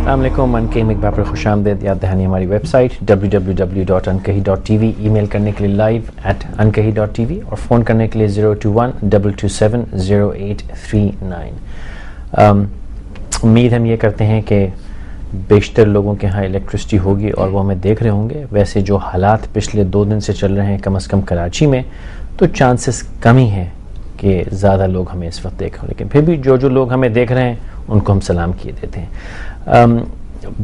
السلام علیکم، ان کہی مقبال پر خوش آمدید. یاد دہانی ہماری ویب سائٹ www.ankahi.tv، ای میل کرنے کے لیے live@ankahi.tv اور فون کرنے کے لیے 021-227-0839. امید ہم یہ کرتے ہیں کہ بیشتر لوگوں کے ہاں الیکٹرسٹی ہوگی اور وہ ہمیں دیکھ رہے ہوں گے. ویسے جو حالات پچھلے 2 دن سے چل رہے ہیں کم از کم کراچی میں، تو چانسز کم ہی ہیں کہ زیادہ لوگ ہمیں اس وقت دیکھ رہے ہیں، لیکن پھر بھی جو لوگ ہمیں دیکھ رہے ہیں ان کو ہم سلام کیے دیتے ہیں.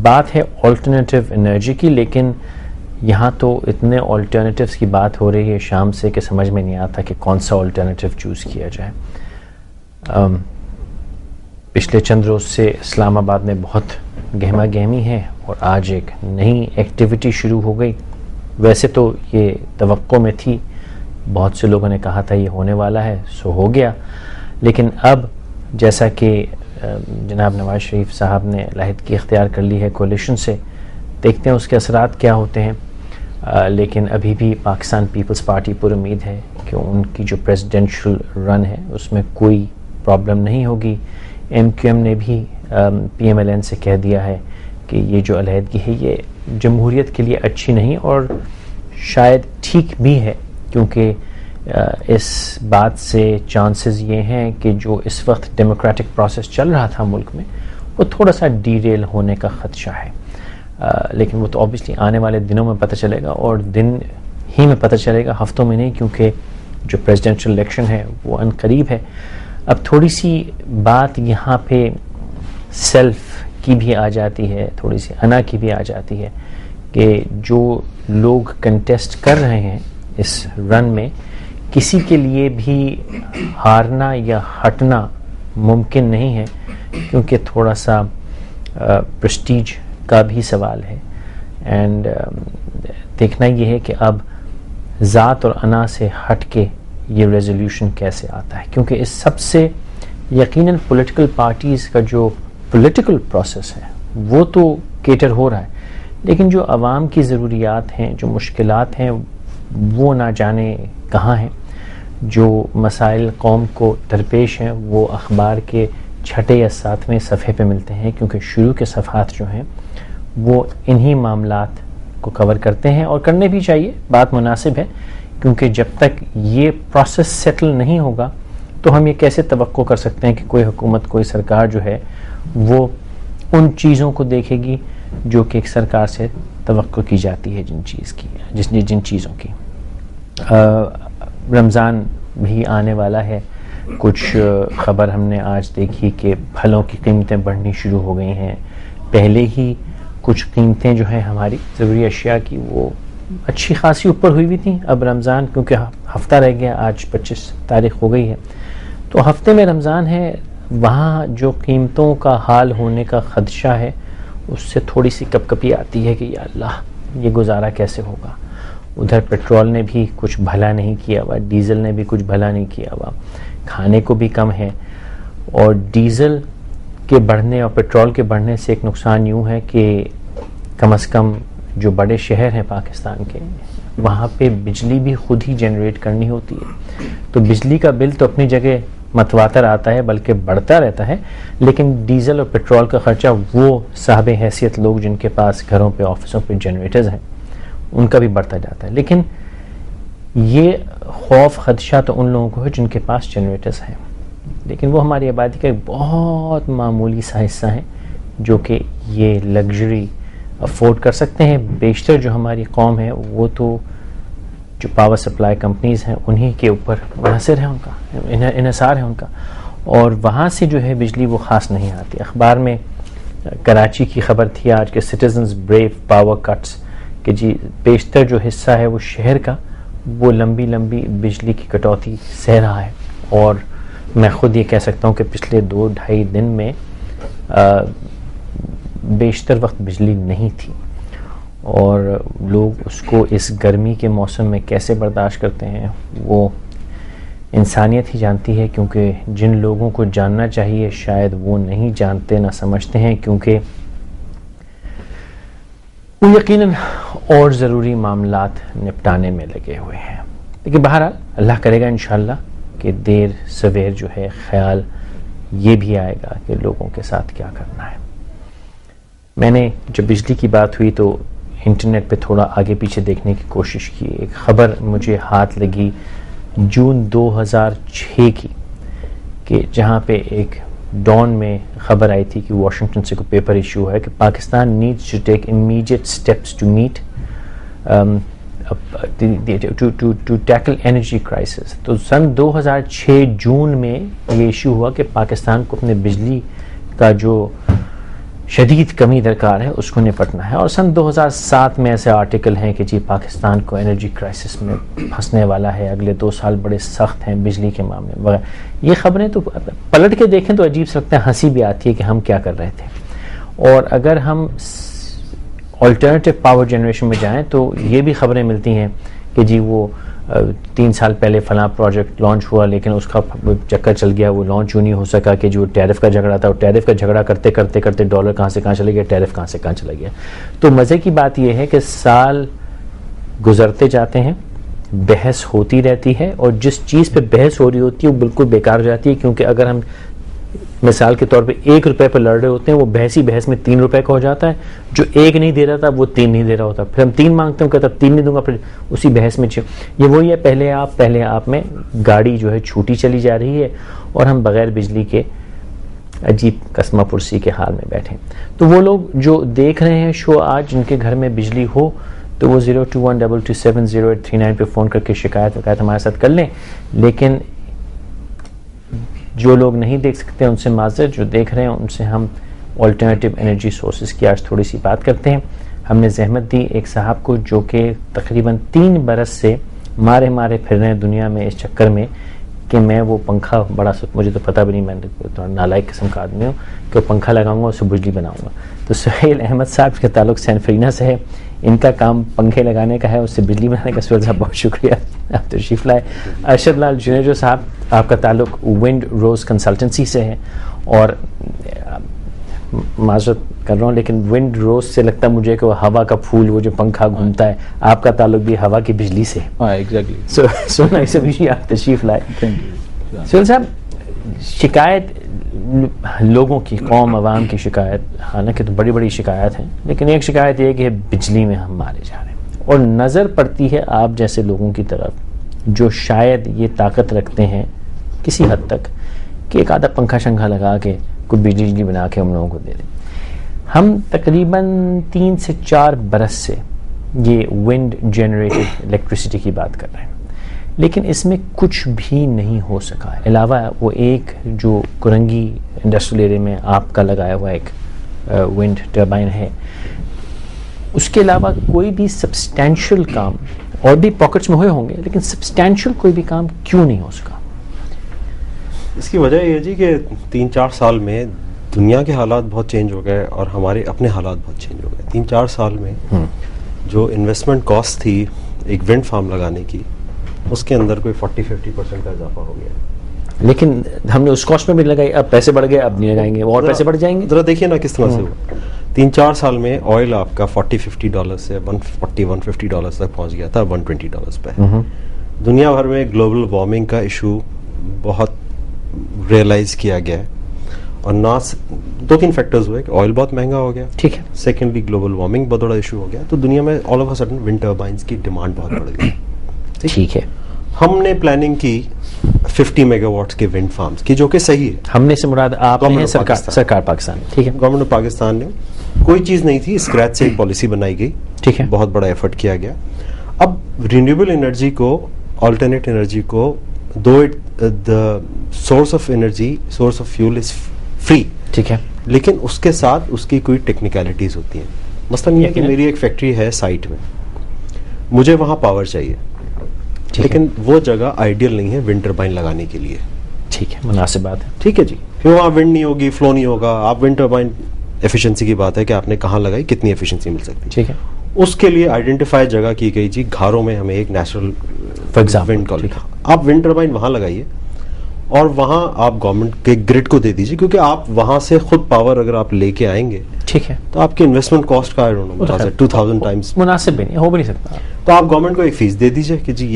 بات ہے آلٹرنیٹیو انرجی کی، لیکن یہاں تو اتنے آلٹرنیٹیوز کی بات ہو رہی ہے شام سے کہ سمجھ میں نہیں آتا کہ کون سا آلٹرنیٹیو چوز کیا جائے. پچھلے چند روز سے اسلام آباد میں بہت گہما گہمی ہے اور آج ایک نئی ایکٹیویٹی شروع ہو گئی. ویسے تو یہ توقع میں تھی، بہت سے لوگوں نے کہا تھا یہ ہونے والا ہے، سو ہو گیا. لیکن اب جیسا کہ جناب نواز شریف صاحب نے علیحدگی اختیار کر لی ہے کولیشن سے، دیکھتے ہیں اس کے اثرات کیا ہوتے ہیں. لیکن ابھی بھی پاکستان پیپلز پارٹی پر امید ہے کہ ان کی جو پریزیڈنشل رن ہے اس میں کوئی پرابلم نہیں ہوگی. MQM نے بھی PMLN سے کہہ دیا ہے کہ یہ جو علیحدگی ہے یہ جمہوریت کے لیے اچھی نہیں اور شاید ٹھیک بھی ہے، کیونکہ اس بات سے چانسز یہ ہیں کہ جو اس وقت ڈیموکریٹک پروسیس چل رہا تھا ملک میں وہ تھوڑا سا ڈیریل ہونے کا خدشہ ہے. لیکن وہ تو آبویسلی آنے والے دنوں میں پتہ چلے گا، اور دن ہی میں پتہ چلے گا، ہفتوں میں نہیں، کیونکہ جو پریزیڈنشل الیکشن ہے وہ ان قریب ہے. اب تھوڑی سی بات یہاں پہ سیلف کی بھی آ جاتی ہے، تھوڑی سی انا کی بھی آ جاتی ہے کہ جو لوگ کنٹیسٹ کر رہے ہیں اس رن میں، کسی کے لیے بھی ہارنا یا ہٹنا ممکن نہیں ہے، کیونکہ تھوڑا سا پریسٹیج کا بھی سوال ہے. اینڈ دیکھنا یہ ہے کہ اب ذات اور انا سے ہٹ کے یہ ریزولوشن کیسے آتا ہے، کیونکہ اس سب سے یقیناً پولیٹیکل پارٹیز کا جو پولیٹیکل پروسیس ہے وہ تو کیٹر ہو رہا ہے، لیکن جو عوام کی ضروریات ہیں، جو مشکلات ہیں، وہ نہ جانے کہاں ہیں. جو مسائل قوم کو درپیش ہیں وہ اخبار کے 6 یا 7ویں صفحے پہ ملتے ہیں، کیونکہ شروع کے صفحات جو ہیں وہ انہی معاملات کو کور کرتے ہیں، اور کرنے بھی چاہیے، بات مناسب ہے. کیونکہ جب تک یہ پروسیس سیٹل نہیں ہوگا تو ہم یہ کیسے توقع کر سکتے ہیں کہ کوئی حکومت، کوئی سرکار جو ہے وہ ان چیزوں کو دیکھے گی جو کہ ایک سرکار سے توقع کی جاتی ہے جن چیزوں کی. رمضان بھی آنے والا ہے. کچھ خبر ہم نے آج دیکھی کہ پھلوں کی قیمتیں بڑھنی شروع ہو گئی ہیں. پہلے ہی کچھ قیمتیں جو ہیں ہماری ضروری اشیاء کی وہ اچھی خاصی اوپر ہوئی تھیں. اب رمضان کیونکہ ہفتہ رہ گیا، آج 25 تاریخ ہو گئی ہے، تو ہفتے میں رمضان ہے، وہاں جو قیمتوں کا حال ہونے کا خدشہ ہے اس سے تھوڑی سی کپ کپی آتی ہے کہ یا اللہ یہ گزارا کیسے ہوگا. ادھر پیٹرول نے بھی کچھ بھلا نہیں کیا ہوا، ڈیزل نے بھی کچھ بھلا نہیں کیا ہوا، کھانے کو بھی کم ہے. اور ڈیزل کے بڑھنے اور پیٹرول کے بڑھنے سے ایک نقصان یوں ہے کہ کم از کم جو بڑے شہر ہیں پاکستان کے، وہاں پہ بجلی بھی خود ہی جنریٹ کرنی ہوتی ہے، تو بجلی کا بل تو اپنی جگہ متواتر آتا ہے بلکہ بڑھتا رہتا ہے، لیکن ڈیزل اور پیٹرول کا خرچہ وہ صاحب حیثیت لوگ جن کے پاس گھروں پہ، آفسوں پہ جنریٹرز ہیں، ان کا بھی بڑھتا جاتا ہے. لیکن یہ خوف خدشہ تو ان لوگوں کو ہے جن کے پاس جنریٹرز ہیں، لیکن وہ ہماری آبادی کا ایک بہت معمولی سا حصہ ہیں جو کہ یہ لگژری افورڈ کر سکتے ہیں. بیشتر جو ہماری قوم ہے وہ تو جو پاور سپلائی کمپنیز ہیں انہی کے اوپر منحصر ہے، ان کا انحصار ہے ان کا، اور وہاں سے جو ہے بجلی وہ خاص نہیں آتی. اخبار میں کراچی کی خبر تھی آج کے سٹیزنز بریو پاور کٹس، کہ جی بیشتر جو حصہ ہے وہ شہر کا وہ لمبی لمبی بجلی کی کٹوتی سہ رہا ہے. اور میں خود یہ کہہ سکتا ہوں کہ پچھلے 2-2.5 دن میں بیشتر وقت بجلی نہیں تھی، اور لوگ اس کو اس گرمی کے موسم میں کیسے برداشت کرتے ہیں وہ انسانیت ہی جانتی ہے. کیونکہ جن لوگوں کو جاننا چاہیے شاید وہ نہیں جانتے، نہ سمجھتے ہیں، کیونکہ وہ یقیناً اور ضروری معاملات نپٹانے میں لگے ہوئے ہیں. لیکن بہرحال اللہ کرے گا انشاءاللہ کہ دیر سویر جو ہے خیال یہ بھی آئے گا کہ لوگوں کے ساتھ کیا کرنا ہے. میں نے جب بجلی کی بات ہوئی تو انٹرنیٹ پہ تھوڑا آگے پیچھے دیکھنے کی کوشش کی. ایک خبر مجھے ہاتھ لگی جون 2006 کی, کہ جہاں پہ ایک ڈان میں خبر آئی تھی کہ واشنگٹن سے کوئی پیپر ایشو ہے کہ Pakistan needs to take immediate steps to meet to tackle energy crisis. تو سن 2006 جون میں یہ ایشو ہوا کہ پاکستان کو اپنے بجلی کا جو شدید کمی درکار ہے اس کو نپٹنا ہے. اور سن 2007 میں ایسے آرٹیکل ہیں کہ جی پاکستان کو انرجی کرائسس میں پھنسنے والا ہے, اگلے 2 سال بڑے سخت ہیں بجلی کے معاملے وغیرہ. یہ خبریں تو پلٹ کے دیکھیں تو عجیب سا لگتا ہے, ہنسی بھی آتی ہے کہ ہم کیا کر رہے تھے. اور اگر ہم آلٹرنیٹیو پاور جنریشن میں جائیں تو یہ بھی خبریں ملتی ہیں کہ جی وہ 3 سال پہلے فلاں پروجیکٹ لانچ ہوا لیکن اس کا چکر چل گیا, وہ لانچ ہی نہیں ہو سکا کہ جو ٹیرف کا جھگڑا تھا, وہ ٹیرف کا جھگڑا کرتے کرتے کرتے ڈالر کہاں سے کہاں چلے گیا, ٹیرف کہاں سے کہاں چلا گیا. تو مزے کی بات یہ ہے کہ سال گزرتے جاتے ہیں, بحث ہوتی رہتی ہے, اور جس چیز پہ بحث ہو رہی ہوتی ہے وہ بالکل بیکار ہو جاتی ہے, کیونکہ اگر ہم مثال کے طور پہ 1 روپے پہ لڑ رہے ہوتے ہیں, وہ بحث ہی بحث میں 3 روپے کا ہو جاتا ہے. جو 1 نہیں دے رہا تھا وہ 3 نہیں دے رہا ہوتا, پھر ہم 3 مانگتے ہیں, کہتا 3 نہیں دوں گا, پھر اسی بحث میں یہ وہی ہے پہلے آپ میں گاڑی جو ہے چھوٹی چلی جا رہی ہے اور ہم بغیر بجلی کے عجیب قسمہ پرسی کے حال میں بیٹھے. تو وہ لوگ جو دیکھ رہے ہیں شو آج, جن کے گھر میں بجلی ہو تو وہ 02122703839 پہ فون کر کے شکایت ہمارے ساتھ کر لیں. لیکن جو لوگ نہیں دیکھ سکتے ان سے معذرت, جو دیکھ رہے ہیں ان سے ہم آلٹرنیٹیو انرجی سورسز کی آج تھوڑی سی بات کرتے ہیں. ہم نے زحمت دی ایک صاحب کو جو کہ تقریباً 3 برس سے مارے پھر رہے ہیں دنیا میں اس چکر میں کہ میں وہ پنکھا بڑا مجھے تو پتہ بھی نہیں, میں تھوڑا نالائق قسم کا آدمی ہوں کہ وہ پنکھا لگاؤں گا اسے بجلی بناؤں گا. تو سہیل احمد صاحب کے تعلق سین فرینا سے ہے, ان کا کام پنکھے لگانے کا ہے, اس سے بجلی بنانے کا. سہیل صاحب بہت شکریہ, آپ تشریف لائے. ارشد لال جنیجو صاحب, آپ کا تعلق ونڈ روز کنسلٹنسی سے ہے, اور معذرت کر رہا ہوں لیکن ونڈ روز سے لگتا ہے مجھے کہ وہ ہوا کا پھول, وہ جو پنکھا گھومتا ہے, آپ کا تعلق بھی ہوا کی بجلی سے. ہاں exactly. So nice of you, آپ تشریف لائے. سہیل صاحب, شکایت لوگوں کی, قوم عوام کی شکایت, حالانکہ تو بڑی شکایت ہیں, لیکن ایک شکایت یہ کہ بجلی میں ہم مارے جا رہے ہیں, اور نظر پڑتی ہے آپ جیسے لوگوں کی طرف جو شاید یہ طاقت رکھتے ہیں کسی حد تک کہ ایک آدھا پنکھا شنکھا لگا کے کوئی بجلی بنا کے ہم لوگوں کو دے دیں. ہم تقریباً 3 سے 4 برس سے یہ ونڈ جنریٹڈ الیکٹریسٹی کی بات کر رہے ہیں, لیکن اس میں کچھ بھی نہیں ہو سکا علاوہ وہ ایک جو کرنگی انڈسٹریل ایریا میں آپ کا لگایا ہوا ایک ونڈ ٹربائن ہے, اس کے علاوہ کوئی بھی سبسٹینشیل کام, اور بھی پاکٹس میں ہوئے ہوں گے لیکن سبسٹینشیل کوئی بھی کام کیوں نہیں ہو سکا؟ اس کی وجہ یہ جی کہ 3-4 سال میں دنیا کے حالات بہت چینج ہو گئے اور ہمارے اپنے حالات بہت چینج ہو گئے. 3-4 سال میں جو انویسٹمنٹ کاسٹ تھی ایک ونڈ فارم لگانے کی, اس کے اندر کوئی 40-50% کا اضافہ ہو گیا. لیکن ہم نے اس کاسٹ میں بھی لگائی, اب پیسے بڑھ گئے, اب نہیں لگائیں گے, اور پیسے بڑھ جائیں گے. ذرا دیکھیے نا کس طرح سے ہوا. 3-4 سال میں آئل آپ کا $40-50 سے $140-150 تک پہنچ گیا تھا, $120 پہ. دنیا بھر میں گلوبل وارمنگ کا ایشو بہت ریئلائز کیا گیا ہے, اور نہ 2-3 فیکٹرز ہوئے کہ آئل بہت مہنگا ہو گیا, ٹھیک ہے, سیکنڈلی گلوبل وارمنگ بہت بڑا ایشو ہو گیا, تو دنیا میں all of a sudden wind turbines کی ڈیمانڈ بہت بڑھ گئی. ٹھیک ہے, ہم نے پلاننگ کی 50 میگا واٹس کے ونڈ فارمز کی, جو کہ صحیح ہے. ہم نے سے مراد آپ نے سرکار پاکستان, ٹھیک ہے, گورنمنٹ آف پاکستان نے, کوئی چیز نہیں تھی, اسکریچ سے ایک پالیسی بنائی گئی, ٹھیک ہے, بہت بڑا ایفرٹ کیا گیا. اب رینیویبل انرجی کو, آلٹرنیٹ انرجی کو, to the source of energy, source of fuel is free, ٹھیک ہے, لیکن اس کے ساتھ اس کی کوئی ٹیکنیکلٹیز ہوتی ہیں. مثلاً یہ کہ میری ایک فیکٹری ہے سائٹ میں, مجھے وہاں پاور چاہیے, لیکن وہ جگہ آئیڈیل نہیں ہے ونڈ ٹربائن لگانے کے لیے. ٹھیک ہے, مناسب بات ہے, ٹھیک ہے جی. پھر وہاں ونڈ نہیں ہوگی, فلو نہیں ہوگا. آپ ونڈ ٹربائن ایفیشنسی کی بات ہے کہ آپ نے کہاں لگائی, کتنی ایفیشنسی مل سکتی ہے, ٹھیک ہے. اس کے لیے آئیڈینٹیفائی جگہ کی گئی جی, گھروں میں ہمیں ایک نیچرل ونڈ کالج, آپ ونڈ ٹربائن وہاں لگائیے, اور وہاں آپ گورنمنٹ کے گریڈ کو دے دیجیے, کیونکہ آپ وہاں سے خود پاور اگر آپ لے کے آئیں گے, ٹھیک ہے, تو آپ کی انویسٹمنٹ کاسٹ کا 2000 ٹائمس مناسب بھی نہیں ہو بھی نہیں سکتا. تو آپ گورنمنٹ کو ایک فیس دے دیجیے کہ جی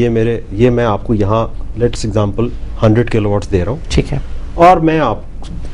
یہ میں آپ کو یہاں لیٹس ایگزامپل 100 کلو واٹس دے رہا ہوں, ٹھیک ہے, اور میں آپ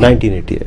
1988।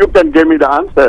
you can give me the answer.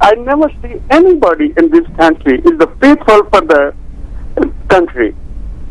I never see anybody in this country is the faithful for the country.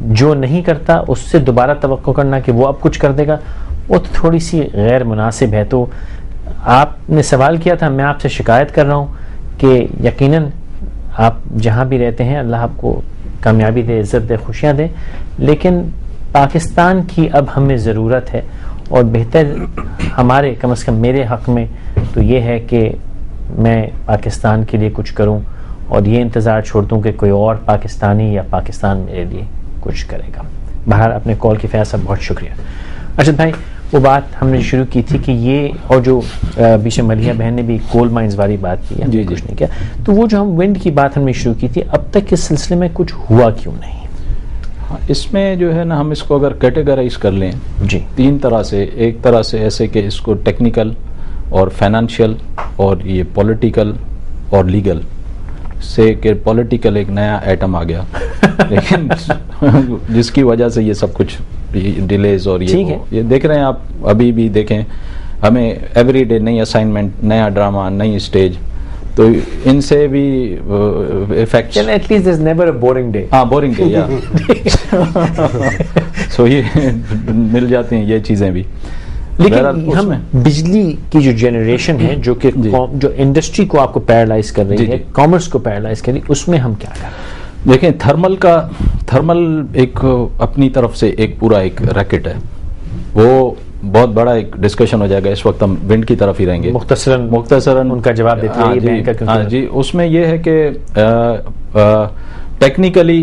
جو نہیں کرتا اس سے دوبارہ توقع کرنا کہ وہ اب کچھ کر دے گا وہ تو تھوڑی سی غیر مناسب ہے. تو آپ نے سوال کیا تھا, میں آپ سے شکایت کر رہا ہوں کہ یقیناً آپ جہاں بھی رہتے ہیں اللہ آپ کو کامیابی دے, عزت دے, خوشیاں دے, لیکن پاکستان کی اب ہمیں ضرورت ہے اور بہتر ہمارے کم از کم میرے حق میں تو یہ ہے کہ میں پاکستان کے لیے کچھ کروں اور یہ انتظار چھوڑ دوں کہ کوئی اور پاکستانی یا پاکستان میرے لیے کچھ کرے گا. بہرحال اپنے کال کی فیض صاحب بہت شکریہ. ارشد بھائی وہ بات ہم نے شروع کی تھی کہ یہ اور جو بیچ میں ملیحہ بہن نے بھی کول مائنز والی بات کی, جی کچھ نہیں کیا, تو وہ جو ہم ونڈ کی بات ہم نے شروع کی تھی اب تک اس سلسلے میں کچھ ہوا کیوں نہیں؟ اس میں جو ہے نا ہم اس کو اگر کیٹیگرائز کر لیں جی 3 طرح سے. ایک طرح سے ایسے کہ اس کو ٹیکنیکل اور فائنانشیل اور یہ پولیٹیکل اور لیگل سے کہ پولیٹیکل ایک نیا ایٹم آ گیا لیکن جس کی وجہ سے یہ سب کچھ ڈیلیز اور یہ دیکھ رہے ہیں آپ ابھی بھی دیکھیں ہمیں ایوری ڈے نئی اسائنمنٹ, نیا ڈرامہ, نئی اسٹیج, تو ان سے بھی affect at least there is never a boring day. ہاں بورنگ ڈے یا سو یہ مل جاتی ہیں یہ چیزیں بھی. لیکن ہم بجلی کی جو جنریشن ہے جو کہ جو انڈسٹری کو آپ کو پیرالائز کر رہی ہے, کامرس کو پیرالائز کر رہی ہے, اس میں ہم کیا کر رہے ہیں؟ دیکھیں تھرمل ایک اپنی طرف سے ایک پورا ایک ریکٹ ہے, وہ بہت بڑا ایک ڈسکشن ہو جائے گا. اس وقت ہم ونڈ کی طرف ہی رہیں گے. مختصراً ان کا جواب دیتے ہیں. ہاں جی, اس میں یہ ہے کہ ٹیکنیکلی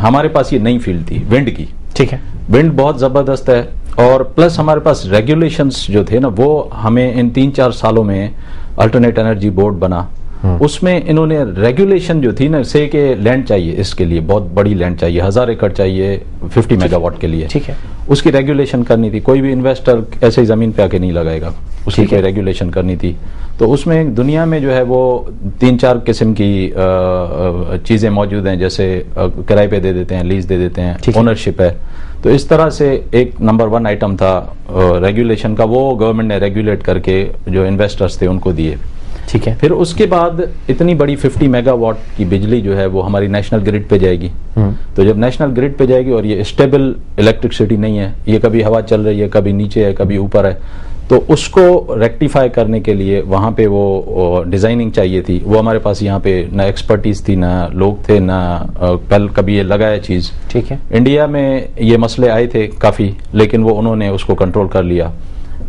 ہمارے پاس یہ نئی فیلڈ تھی ونڈ کی. ٹھیک ہے, ونڈ بہت زبردست ہے اور پلس ہمارے پاس ریگولیشنز جو تھے نا وہ ہمیں ان 3-4 سالوں میں الٹرنیٹ انرجی بورڈ بنا, اس میں انہوں نے ریگولیشن جو تھی نا سے کہ لینڈ چاہیے, اس کے لیے بہت بڑی لینڈ چاہیے, 1000 ایکڑ چاہیے 50 میگا واٹ کے لیے. ٹھیک ہے, اس کی ریگولیشن کرنی تھی. کوئی بھی انویسٹر ایسے ہی زمین پہ آ کے نہیں لگائے گا, اس کی ریگولیشن کرنی تھی. تو اس میں دنیا میں جو ہے وہ 3-4 قسم کی چیزیں موجود ہیں, جیسے کرائے پہ دے دیتے ہیں, لیز دے دیتے ہیں, اونرشپ ہے. تو اس طرح سے ایک نمبر 1 آئٹم تھا ریگولیشن کا, وہ گورنمنٹ نے ریگولیٹ کر کے جو انویسٹرز تھے ان کو دیے. ٹھیک ہے, پھر اس کے بعد اتنی بڑی 50 میگا واٹ کی بجلی جو ہے وہ ہماری نیشنل گریڈ پہ جائے گی. تو جب نیشنل گریڈ پہ جائے گی اور یہ اسٹیبل الیکٹرکسٹی نہیں ہے, یہ کبھی ہوا چل رہی ہے, کبھی نیچے ہے, کبھی اوپر ہے, تو اس کو ریکٹیفائی کرنے کے لیے وہاں پہ وہ ڈیزائننگ چاہیے تھی. وہ ہمارے پاس یہاں پہ نہ ایکسپرٹیز تھی, نہ لوگ تھے, نہ پہل کبھی یہ لگایا چیز. ٹھیک ہے, انڈیا میں یہ مسئلے آئے تھے کافی, لیکن وہ انہوں نے اس کو کنٹرول کر لیا.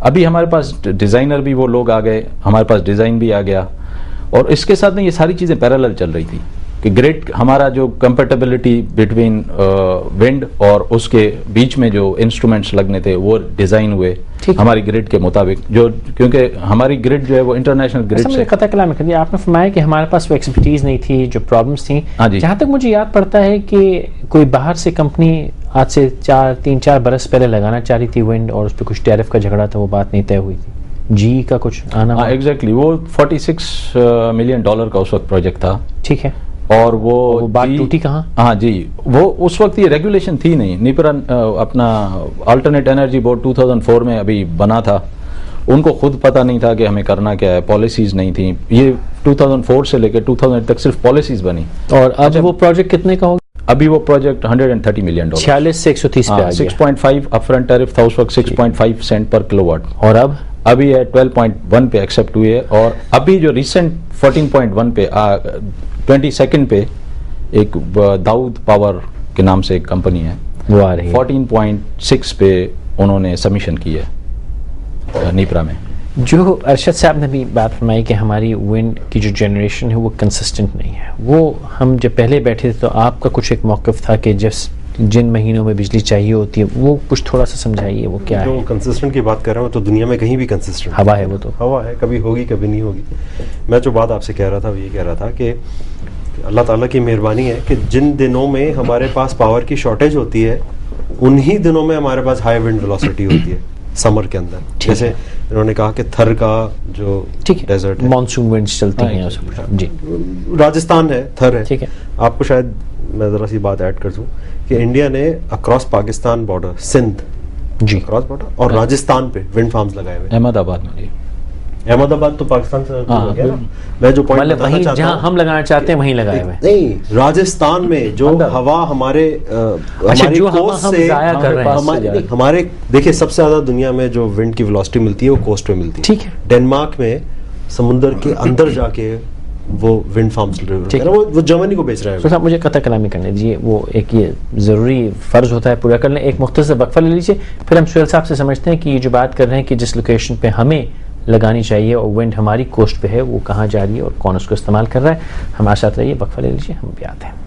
ابھی ہمارے پاس ڈیزائنر بھی وہ لوگ آ گئے, ہمارے پاس ڈیزائن بھی آ گیا, اور اس کے ساتھ یہ ساری چیزیں پیرالل چل رہی تھی کہ گریڈ ہمارا جو کمپیٹیبلٹی بٹوین ونڈ اور اس کے بیچ میں جو انسٹرومنٹس لگنے تھے وہ ڈیزائن ہوئے ہماری گریڈ کے مطابق, جو کیونکہ ہماری گریڈ جو ہے وہ انٹرنیشنل گریڈ سے. قطع کلام کر دیا آپ نے, فرمایا کہ ہمارے پاس وہ ایکسپرٹیز نہیں تھی, جو پرابلمس تھیں. جہاں تک مجھے یاد پڑتا ہے کہ کوئی باہر سے کمپنی آج سے 3-4 برس پہلے لگانا چاہ رہی تھی ونڈ, اور اس پہ کچھ ٹیرف کا جھگڑا تھا, وہ بات نہیں طے ہوئی تھی. جی کا کچھ آنا, ایگزیکٹلی وہ $46 ملین کا اس وقت پروجیکٹ تھا. ٹھیک ہے, اور وہ بات ٹوٹی کہاں؟ ہاں جی, وہ اس وقت یہ ریگولیشن تھی نہیں. نیپرا اپنا الٹرنیٹ انرجی بورڈ 2004 میں ابھی بنا تھا, ان کو خود پتہ نہیں تھا کہ ہمیں کرنا کیا ہے, پالیسیز نہیں تھیں. یہ 2004 سے لے کے 2008 تک صرف پالیسیز بنی. اور اب وہ پروجیکٹ کتنے کا ہوگا؟ ابھی وہ پروجیکٹ $130 ملین, 46 سے 130 پہ آ گیا. 6.5 اپ فرنٹ ٹیرف تھا اس وقت, 6.5 سینٹ پر کلو واٹ, اور ابھی ہے 12.1 پہ ایکسیپٹ ہوئی ہے. اور ابھی جو ریسنٹ 14.1 پہ 22 پہ ایک داؤد پاور کے نام سے ایک کمپنی ہے, وہ آ رہی ہے 14.6 پہ انہوں نے سبمیشن کی ہے نیپرا میں. جو ارشد صاحب نے بھی بات فرمائی کہ ہماری ونڈ کی جو جنریشن ہے وہ کنسسٹنٹ نہیں ہے, وہ ہم جب پہلے بیٹھے تھے تو آپ کا کچھ ایک موقف تھا کہ جن مہینوں میں بجلی چاہیے ہوتی ہے وہ کچھ تھوڑا سا سمجھائیے وہ کیا ہے. جو کنسسٹنٹ کی بات کر رہا ہوں تو دنیا میں کہیں بھی کنسسٹنٹ ہوا ہے, وہ تو ہوا ہے, کبھی ہوگی کبھی نہیں ہوگی. میں جو بات آپ سے کہہ رہا تھا وہ یہ کہہ رہا تھا کہ اللہ تعالیٰ کی مہربانی ہے کہ جن دنوں میں ہمارے پاس پاور کی شارٹیج ہوتی ہے انہی دنوں میں ہمارے پاس ہائی ونڈ ویلوسٹی ہوتی ہے سمر کے اندر. جیسے انہوں نے کہا کہ تھر کا جو ڈیزرٹ ہے, مانسون ونڈز چلتی ہیں جی, راجستھان ہے, تھر ہے. ٹھیک ہے, آپ کو شاید میں ذرا سی بات ایڈ کر دوں کہ انڈیا نے اکراس پاکستان بارڈر, سندھ جی اکراس بارڈر اور راجستھان پہ ونڈ فارمز لگائے ہوئے, احمد آباد میں. جی احمد آباد تو پاکستان سے ہو گیا نا. میں جو پوائنٹ مطلب بتانا وہیں چاہتا جہاں ہوں ہم لگانا چاہتے ہیں وہیں لگائے ہوئے. نہیں، راجستھان میں جو ہوا ہمارے ہماری کوسٹ سے ہمارے دیکھیں سب سے زیادہ دنیا میں جو ونڈ کی ویلوسٹی ملتی ہے وہ کوسٹ پہ ملتی ہے. ٹھیک ہے. ڈینمارک میں سمندر کے اندر جا کے وہ ونڈ فارمز وہ جرمنی کو بیچ رہا ہے. صاحب مجھے قطع کلامی کرنے دیجیے، وہ ایک یہ ضروری فرض ہوتا ہے پورا کر لیں. ایک مختصر وقفہ لے لیجیے، پھر ہم سہیل صاحب سے سمجھتے ہیں کہ یہ جو بات کر رہے ہیں کہ جس لوکیشن پہ ہمیں لگانی چاہیے اور ونڈ ہماری کوسٹ پہ ہے وہ کہاں جا رہی ہے اور کون اس کو استعمال کر رہا ہے. ہمارے ساتھ رہیے، وقفہ لے لیجیے، ہم بھی آتے ہیں.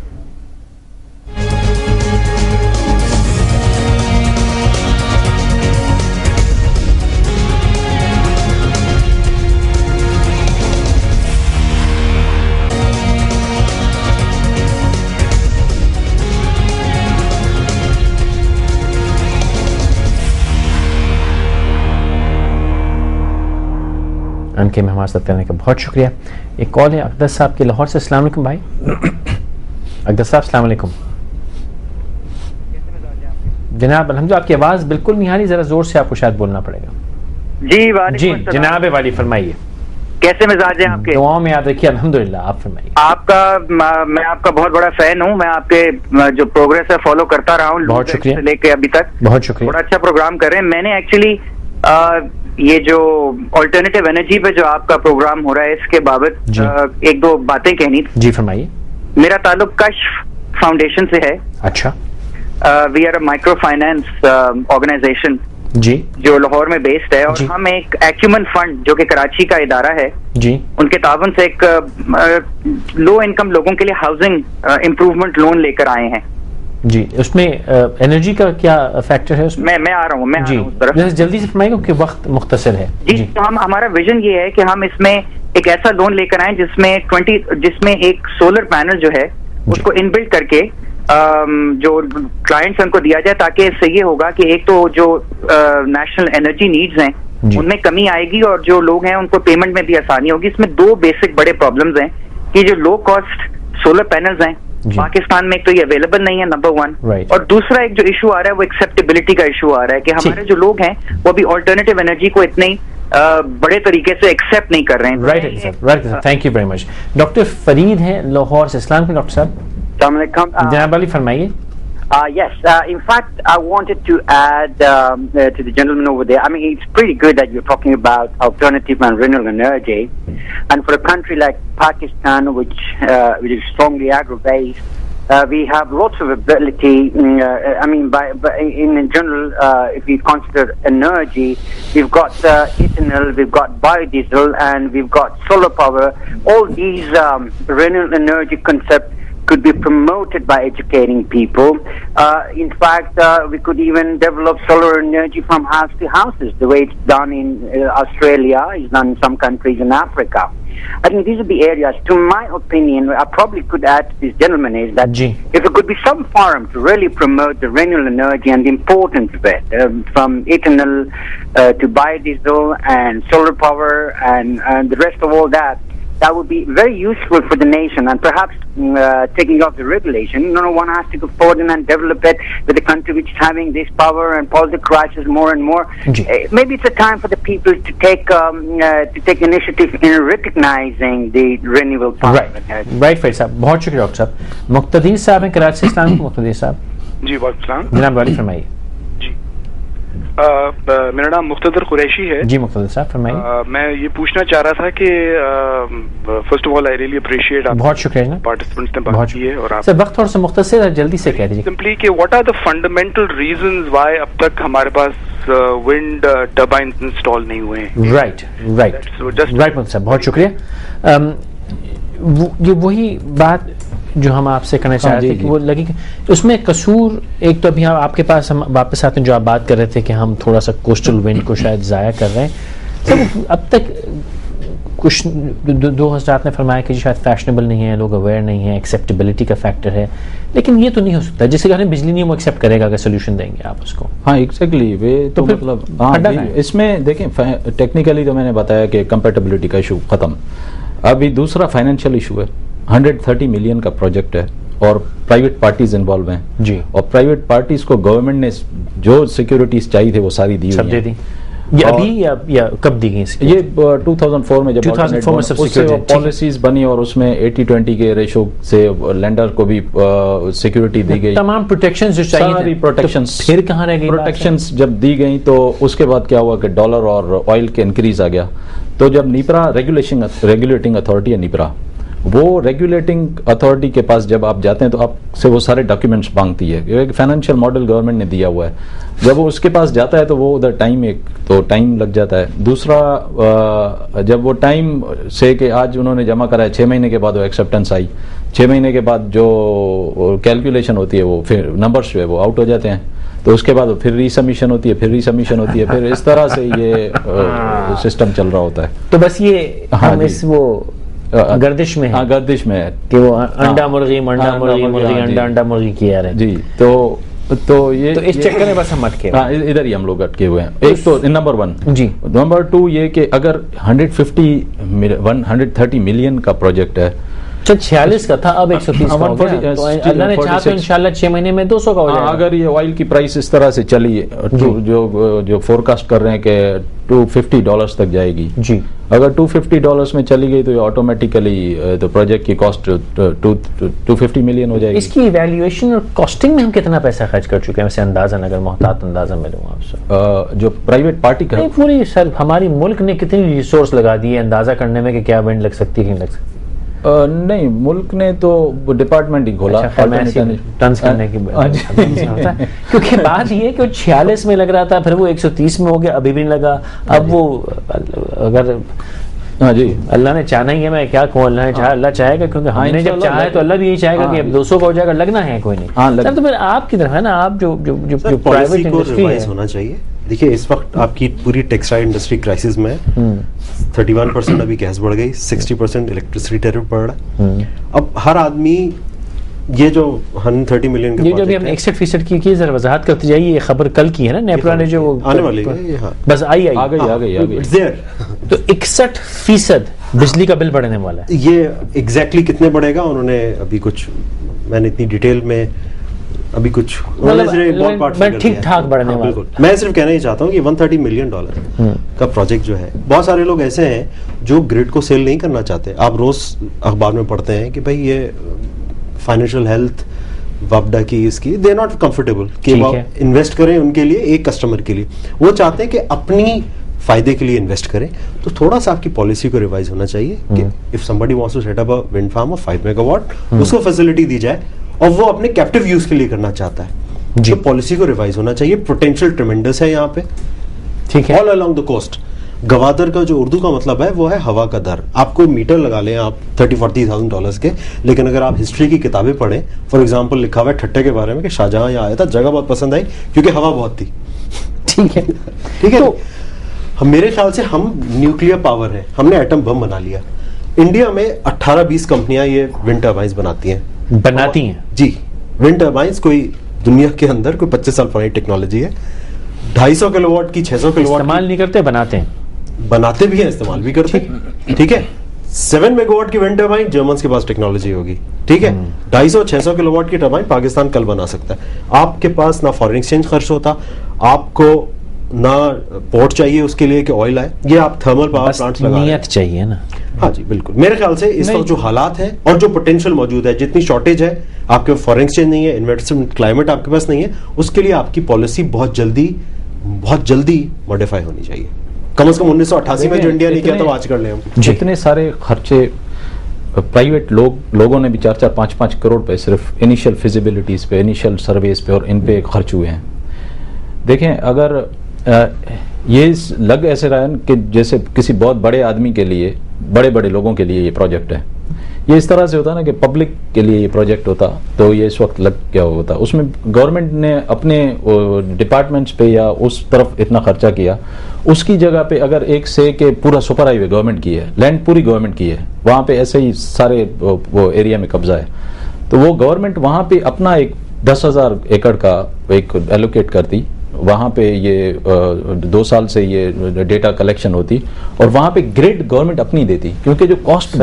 ان کے میں ہمارے ساتھ کرنے کا بہت شکریہ. ایک کال ہے اقدس صاحب کے لاہور سے. السلام علیکم بھائی. اقدس صاحب السلام علیکم. جناب الحمد للہ، آپ کی آواز بالکل نہیں آ رہی، ذرا زور سے آپ کو شاید بولنا پڑے گا. جی وعلیکم السلام. جناب والی فرمائیے. کیسے مزاج ہیں آپ کے؟ دعاؤں میں یاد رکھیے. الحمدللہ، آپ فرمائیے. میں آپ کا بہت بڑا فین ہوں. میں آپ کے جو پروگریس ہے فالو کرتا رہا ہوں بہت شکریہ سے لے کے ابھی تک. بہت شکریہ. بڑا اچھا پروگرام کر رہے ہیں. میں نے ایکچولی یہ جو آلٹرنیٹیو انرجی پہ جو آپ کا پروگرام ہو رہا ہے اس کے بابت ایک دو باتیں کہنی تھی. جی فرمائیے. میرا تعلق کشف فاؤنڈیشن سے ہے. اچھا. وی آر اے مائکرو فائنانس آرگنائزیشن جی جو لاہور میں بیسڈ ہے، اور ہم ایک ایکیومن فنڈ جو کہ کراچی کا ادارہ ہے جی ان کے تعاون سے ایک لو انکم لوگوں کے لیے ہاؤسنگ امپروومنٹ لون لے کر آئے ہیں. جی اس میں انرجی کا کیا فیکٹر ہے اس میں آ رہا ہوں جی جلدی سے فرمائیے کیونکہ وقت مختصر ہے. جی تو ہمارا ویژن یہ ہے کہ ہم اس میں ایک ایسا لون لے کر آئیں جس میں ایک سولر پینل جو ہے اس کو ان بلڈ کر کے جو کلائنٹس ان کو دیا جائے، تاکہ اس سے یہ ہوگا کہ ایک تو جو نیشنل انرجی نیڈز ہیں ان میں کمی آئے گی اور جو لوگ ہیں ان کو پیمنٹ میں بھی آسانی ہوگی. اس میں دو بیسک بڑے پرابلمز ہیں کہ جو لو کاسٹ سولر پینلز ہیں پاکستان میں ایک تو یہ اویلیبل نہیں ہے نمبر 1، اور دوسرا ایک جو ایشو آ رہا ہے وہ ایکسیپٹیبلٹی کا ایشو آ رہا ہے کہ ہمارے جو لوگ ہیں وہ بھی آلٹرنیٹیو انرجی کو اتنے بڑے طریقے سے ایکسیپٹ نہیں کر رہے ہیں. Right, thank you very much. Doctor Farid ہیں لاہور سے. السلام علیکم ڈاکٹر صاحب. السلام علیکم. جناب علی فرمائیے. Yes, in fact, I wanted to add to the gentleman over there. I mean, it's pretty good that you're talking about alternative and renewable energy. And for a country like Pakistan, which is strongly agro-based, we have lots of ability. I mean, in general, if we consider energy, we've got ethanol, we've got biodiesel, and we've got solar power. All these renewable energy concepts could be promoted by educating people. In fact, we could even develop solar energy from house to houses, the way it's done in Australia, it's done in some countries in Africa. I think these are the areas, to my opinion, I probably could add to this gentleman is that if it could be some forum to really promote the renewable energy and the importance of it, from ethanol to biodiesel and solar power and the rest of all that would be very useful for the nation. And perhaps taking off the regulation, one has to go forward and develop it with a country which is having this power and political crisis more and more. Maybe it's a time for the people to take initiative in recognizing the renewable power. Right, Farid صاحب. بہت شکریہ doctor صاحب. مقتدیر صاحب ہیں کراچی سے. السلام علیکم مقتدیر صاحب. جی وعلیکم السلام. جناب والی فرمائیے. جی میرا نام مقتدر قریشی ہے. جی مقتدر صاحب فرمائیے. میں یہ پوچھنا چاہ رہا تھا کہ first of all I really appreciate بہت شکریہ جناب پارٹیسپینٹس نے بات کی ہے. اور آپ سر وقت تھوڑا سا مختصر ہے، جلدی سے کہہ دیجیے سمپلی کہ what are the fundamental reasons why اب تک ہمارے پاس ونڈ ٹربائنز انسٹال نہیں ہوئے ہیں. رائٹ مقتدر صاحب بہت شکریہ. یہ وہی بات جو ہم آپ سے کرنا چاہ رہے تھے کہ وہ لگی کہ اس میں قصور ایک تو ابھی آپ کے پاس ہم واپس آتے ہیں جو آپ بات کر رہے تھے کہ ہم تھوڑا سا کوسٹل ونڈ کو شاید ضائع کر رہے ہیں. سب اب تک کچھ دو حضرات نے فرمایا کہ شاید فیشنیبل نہیں ہے، لوگ اویئر نہیں ہیں، ایکسیپٹیبلٹی کا فیکٹر ہے، لیکن یہ تو نہیں ہو سکتا جس کے گھر میں بجلی نہیں وہ ایکسیپٹ کرے گا اگر سولوشن دیں گے آپ اس کو. ہاں ایگزیکٹلی تو مطلب اس میں دیکھیں ٹیکنیکلی تو میں نے بتایا کہ کمپیٹیبلٹی کا ایشو ختم. ابھی دوسرا فائنینشیل ایشو ہے. 130 ملین کا پروجیکٹ ہے اور پرائیویٹ پارٹیز انوالو ہیں جی، اور پرائیویٹ پارٹیز کو گورنمنٹ نے جو سیکیورٹیز چاہیے تھے وہ ساری دی ہوئی ہیں. یہ ابھی یا کب دی گئی اس کی؟ یہ 2004 میں جب 2004 میں سب سے پالیسیز بنی اور اس میں 80-20 کے ریشو سے لینڈر کو بھی سیکورٹی دی گئی, تمام پروٹیکشنز جو چاہیے ساری پروٹیکشنز. پھر کہاں رہ گئی پروٹیکشنز جب دی گئی تو اس کے بعد کیا ہوا کہ ڈالر اور آئل کے انکریز آ گیا. تو جب نیپرا ریگولیٹنگ اتھارٹی ہے نیپرا, وہ ریگولیٹنگ اتھارٹی کے پاس جب آپ جاتے ہیں تو آپ سے وہ سارے ڈاکیومنٹس مانگتی ہے. ایک فائنینشیل ماڈل گورنمنٹ نے دیا ہوا ہے, جب وہ اس کے پاس جاتا ہے تو وہ ادھر ٹائم لگ جاتا ہے. دوسرا جب وہ ٹائم سے کہ آج انہوں نے جمع کرا ہے 6 مہینے کے بعد وہ ایکسیپٹنس آئی, 6 مہینے کے بعد جو کیلکولیشن ہوتی ہے وہ پھر نمبرس جو ہے وہ آؤٹ ہو جاتے ہیں, تو اس کے بعد پھر ری سبمیشن ہوتی ہے, پھر اس طرح سے یہ سسٹم چل رہا ہوتا ہے. تو بس یہ ہم اس وہ گردش میں ہے کہ وہ انڈا مرغی انڈا مرغی کیا رہے جی. تو یہ اس چکر میں بس ہم اٹکے ادھر ہی ہم لوگ اٹکے ہوئے ہیں. ایک تو نمبر 1 جی. نمبر 2 یہ کہ اگر 130 ملین کا پروجیکٹ ہے, 46 کا تھا اب 130 کا ہو گیا, تو اللہ نے چاہا تو انشاءاللہ 6 مہینے میں 200 کا ہو جائے گا. اگر یہ آئل کی پرائس اس طرح سے چلی جو فورکاسٹ کر رہے ہیں کہ $250 تک جائے گی جی, اگر $250 میں چلی گئی تو یہ آٹومیٹیکلی تو پروجیکٹ کی کاسٹ 250 ملین ہو جائے گی. اس کی ایویلیویشن اور کاسٹنگ میں ہم کتنا پیسہ خرچ کر چکے ہیں ویسے اندازاً, اگر محتاط اندازہ میں لوں آپ سے؟ جو پرائیویٹ پارٹی کا پوری سر ہماری ملک نے کتنی ریسورس لگا دی ہے اندازہ کرنے میں کہ کیا ونڈ لگ سکتی ہے نہیں لگ سکتی؟ نہیں, ملک نے تو ڈپارٹمنٹ ہی کھولا ٹنس کرنے کی, کیونکہ بات یہ کہ 46 میں لگ رہا تھا, پھر وہ 130 میں ہو گیا, ابھی بھی نہیں لگا. اب وہ اگر جی اللہ نے چاہنا ہی ہے, میں کیا کہوں, اللہ نے چاہا, اللہ چاہے گا, کیونکہ ہم نے جب چاہا ہے تو اللہ بھی یہی چاہے گا کہ اب 200 کا ہو جائے گا, لگنا ہے کوئی نہیں. سر تو پھر آپ کی طرف ہے نا, آپ جو پرائیویٹ انڈسٹری ہے ہونا چاہیے. دیکھیے اس وقت آپ کی پوری ٹیکسٹائل انڈسٹری کرائسس میں 31% ابھی گیس بڑھ گئی, 60% الیکٹریسٹی ٹیرف بڑھ رہا ہے. اب ہر آدمی یہ جو 130 ملین کا جو ابھی ہم نے 61% کی ذرا وضاحت کرتے جائیے, یہ خبر کل کی ہے نا, نیپرا نے جو آنے والی ہے بس آ گئی تو 61% بجلی کا بل بڑھنے والا ہے. یہ ایگزیکٹلی کتنے بڑھے گا انہوں نے ابھی کچھ, میں نے اتنی ڈیٹیل میں ابھی کچھ ٹھیک ٹھاک بڑھنے والا. میں صرف کہنا ہی چاہتا ہوں کہ $130 ملین کا پروجیکٹ جو ہے, بہت سارے لوگ ایسے ہیں جو گریڈ کو سیل نہیں کرنا چاہتے. آپ روز اخبار میں پڑھتے ہیں کہ بھائی یہ فائنینشیل ہیلتھ وابڈا کی اس کی دے ناٹ کمفرٹیبل کہ وہ انویسٹ کریں ان کے لیے, ایک کسٹمر کے لیے. وہ چاہتے ہیں کہ اپنی فائدے کے لیے انویسٹ کریں. تو تھوڑا سا آپ کی پالیسی کو ریوائز ہونا چاہیے کہ if somebody wants to set up a wind farm of 5 megawatt, اس کو فیسلٹی دی جائے اور وہ اپنے کیپٹیو یوز کے لیے کرنا چاہتا ہے. جو پالیسی کو ریوائز ہونا چاہیے. پوٹینشیل ٹریمنڈس ہے یہاں پہ, ٹھیک ہے, آل along the coast. گوادر کا جو اردو کا مطلب ہے وہ ہے ہوا کا در. آپ کو میٹر لگا لیں آپ $30,000-40,000 کے, لیکن اگر آپ ہسٹری کی کتابیں پڑھیں, فار ایگزامپل لکھا ہوا ہے ٹھٹے کے بارے میں کہ شاہجہاں یہاں آیا تھا, جگہ بہت پسند آئی کیونکہ ہوا بہت تھی. ٹھیک ہے, ٹھیک ہے. میرے خیال سے ہم نیوکلیر پاور ہے, ہم نے ایٹم بم بنا لیا. انڈیا میں 18-20 کمپنیاں یہ ونڈ ٹربائنز بناتی ہیں جی. ونڈ ٹربائنز کوئی دنیا کے اندر کوئی 25 سال پرانی ٹیکنالوجی ہے. 250 کلو واٹ کی 600 کلو واٹ استعمال نہیں کرتے, بناتے بھی ہیں, استعمال بھی کرتے ہیں. ٹھیک ہے, 7 میگا واٹ کی ونڈ ٹربائن جرمنس کے پاس ٹیکنالوجی ہوگی. ٹھیک ہے, 250-600 کلو واٹ کی ٹربائن پاکستان کل بنا سکتا ہے. آپ کے پاس نہ فارن ایکسچینج خرچ ہوتا, آپ کو نہ پورٹ چاہیے اس کے لیے کہ آئل آئے, یہ آپ تھرمل پاور پلانٹس لگا نیت چاہیے نا. ہاں جی بالکل. میرے خیال سے اس وقت جو حالات ہیں اور جو پوٹینشیل موجود ہے, جتنی شارٹیج ہے, آپ کے فارن ایکسچینج نہیں ہے, انویسٹمنٹ کلائمیٹ آپ کے پاس نہیں ہے, اس کے لیے آپ کی پالیسی بہت جلدی ماڈیفائی ہونی چاہیے. کم از کم 1988 میں جو انڈیا نے کیا تھا وہ آج کر لیں ہم. جتنے سارے خرچے پرائیویٹ لوگوں نے بھی 4-5 کروڑ پہ صرف انیشیل فیزیبلٹیز پہ, انیشیل سرویز پہ اور ان پہ خرچ ہوئے ہیں. دیکھیں اگر یہ لگ ایسے رہا ہے کہ جیسے کسی بہت بڑے آدمی کے لیے, بڑے لوگوں کے لیے یہ پروجیکٹ ہے, یہ اس طرح سے ہوتا نا کہ پبلک کے لیے یہ پروجیکٹ ہوتا تو یہ اس وقت لگ کیا ہوتا. اس میں گورنمنٹ نے اپنے ڈپارٹمنٹس پہ یا اس طرف اتنا خرچہ کیا, اس کی جگہ پہ اگر ایک سے کہ پورا سپر ہائی وے گورنمنٹ کی ہے, لینڈ پوری گورنمنٹ کی ہے, وہاں پہ ایسے ہی سارے وہ ایریا میں قبضہ ہے, تو وہ گورنمنٹ وہاں پہ اپنا ایک 10,000 ایکڑ کا ایک ایلوکیٹ کرتی, وہاں پہ یہ 2 سال سے یہ ڈیٹا کلیکشن ہوتی, اور وہاں پہ گریڈ گورنمنٹ اپنی دیتی, کیونکہ جو کاسٹ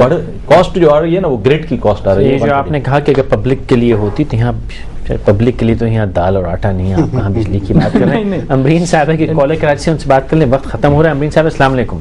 جو آ رہی ہے نا وہ گریڈ کی کاسٹ آ رہی ہے. یہ جو آپ نے کہا کہ اگر پبلک کے لیے ہوتی تو یہاں پبلک کے لیے تو یہاں دال اور آٹا نہیں ہے, آپ کہاں بجلی کی بات کر رہے ہیں. امرین صاحبہ کی کالر کراچی سے, ان سے بات کر لیں, وقت ختم ہو رہا ہے. امرین صاحب السلام علیکم.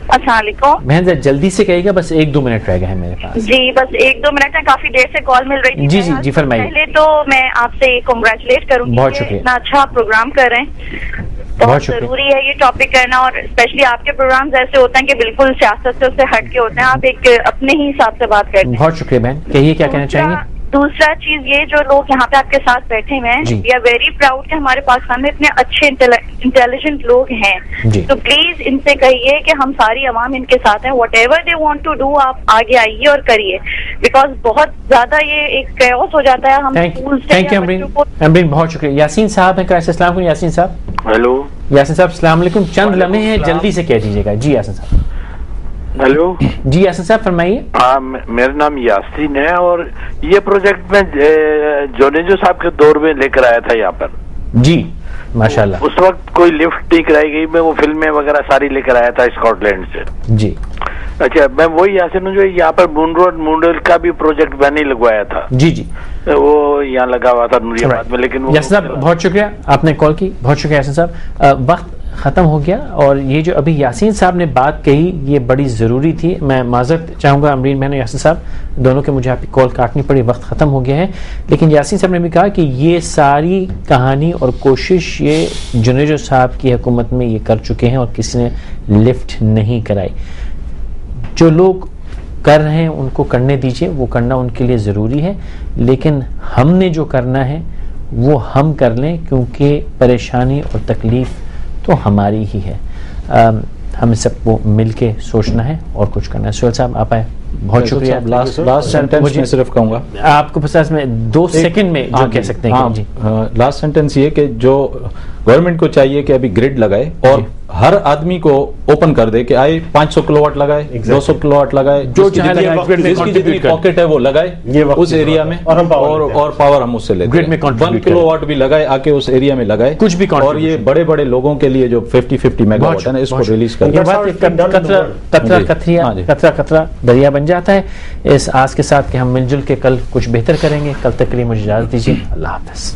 السلام علیکم. بہن جلدی سے کہیے گا, بس 1-2 منٹ رہ گئے ہیں میرے پاس. جی بس 1-2 منٹ ہے, کافی دیر سے کال مل رہی تھی. جی فرمائیے. پہلے تو میں آپ سے کنگریچولیٹ کروں گی, بہت شکریہ, اتنا اچھا پروگرام کر رہے ہیں. بہت ضروری ہے یہ ٹاپک کرنا, اور اسپیشلی آپ کے پروگرامز ایسے ہوتے ہیں کہ بالکل سیاست سے ہٹ کے ہوتے ہیں, آپ ایک اپنے ہی حساب سے بات کرتے ہیں. بہت شکریہ بہن, کہیے کیا کہنا چاہیں گے. دوسرا چیز یہ, جو لوگ یہاں پہ آپ کے ساتھ بیٹھے ہوئے ہیں, وی آر ویری پراؤڈ کہ ہمارے پاکستان میں اتنے اچھے انٹیلیجنٹ لوگ ہیں. تو پلیز ان سے کہیے کہ ہم ساری عوام ان کے ساتھ ہیں, whatever they want to do, آپ آگے آئیے اور کریے, بیکاز بہت زیادہ یہ ایک کیوس ہو جاتا ہے. ہم تھینک یو امرین, بہت شکریہ. یاسین صاحب ہیں کراچی سے, السلام علیکم. یاسین صاحب. ہیلو یاسین صاحب السلام علیکم. چند لمحے ہیں, جلدی سے کہہ دیجیے گا. جی یاسین صاحب. ہیلو. جی یاسین صاحب فرمائیے. ہاں میرا نام یاسین ہے, اور یہ پروجیکٹ میں جونیجو صاحب کے دور میں لے کر آیا تھا یہاں پر. جی ماشاءاللہ. اس وقت کوئی لفٹ نہیں کرائی گئی, میں وہ فلمیں وغیرہ ساری لے کر آیا تھا اسکاٹ لینڈ سے. جی اچھا, میں وہی یاسین ہوں جو یہاں پر مون روڈ کا بھی پروجیکٹ میں نے لگوایا تھا. جی وہ یہاں لگا ہوا تھا نوری آباد میں, لیکن یاسین صاحب بہت شکریہ, آپ نے کال کی, بہت شکریہ یاسین صاحب. وقت ختم ہو گیا, اور یہ جو ابھی یاسین صاحب نے بات کہی یہ بڑی ضروری تھی. میں معذرت چاہوں گا امرین بہن اور یاسین صاحب دونوں کے, مجھے آپ کی کال کاٹنی پڑی, وقت ختم ہو گیا ہے. لیکن یاسین صاحب نے بھی کہا کہ یہ ساری کہانی اور کوشش یہ جنیجو صاحب کی حکومت میں یہ کر چکے ہیں, اور کسی نے لفٹ نہیں کرائی. جو لوگ کر رہے ہیں ان کو کرنے دیجئے, وہ کرنا ان کے لیے ضروری ہے, لیکن ہم نے جو کرنا ہے وہ ہم کر لیں, کیونکہ پریشانی اور تکلیف تو ہماری ہی ہے. ہمیں سب کو مل کے سوچنا ہے اور کچھ کرنا ہے. سہیل صاحب آپ آئے, بہت شکریہ. لاسٹ سینٹنس میں صرف کہوں گا, آپ کو پاس میں 2 سیکنڈ میں جو کہہ سکتے ہیں. لاسٹ سینٹنس یہ کہ جو گورنمنٹ کو چاہیے کہ ابھی گریڈ لگائے, اور ہر آدمی کو اوپن کر دے کہ آئے 500 کلو واٹ لگائے, 200 کلو واٹ لگائے, جو جس کی جتنی پاکٹ ہے وہ لگائے اس ایریا میں, اور پاور ہم اس سے لیتے ہیں. 1 کلو واٹ بھی لگائے آ کے اس ایریا میں لگائے کچھ بھی, اور یہ بڑے بڑے لوگوں کے لیے جو 50 میگا واٹ ہے نا, اس کو ریلیز کر قطرہ دریا بن جاتا ہے. اس آس کے ساتھ کہ ہم مل جل کے کل کچھ بہتر کریں گے. کل تک کے لیے مجھے اجازت دیجیے. اللہ حافظ.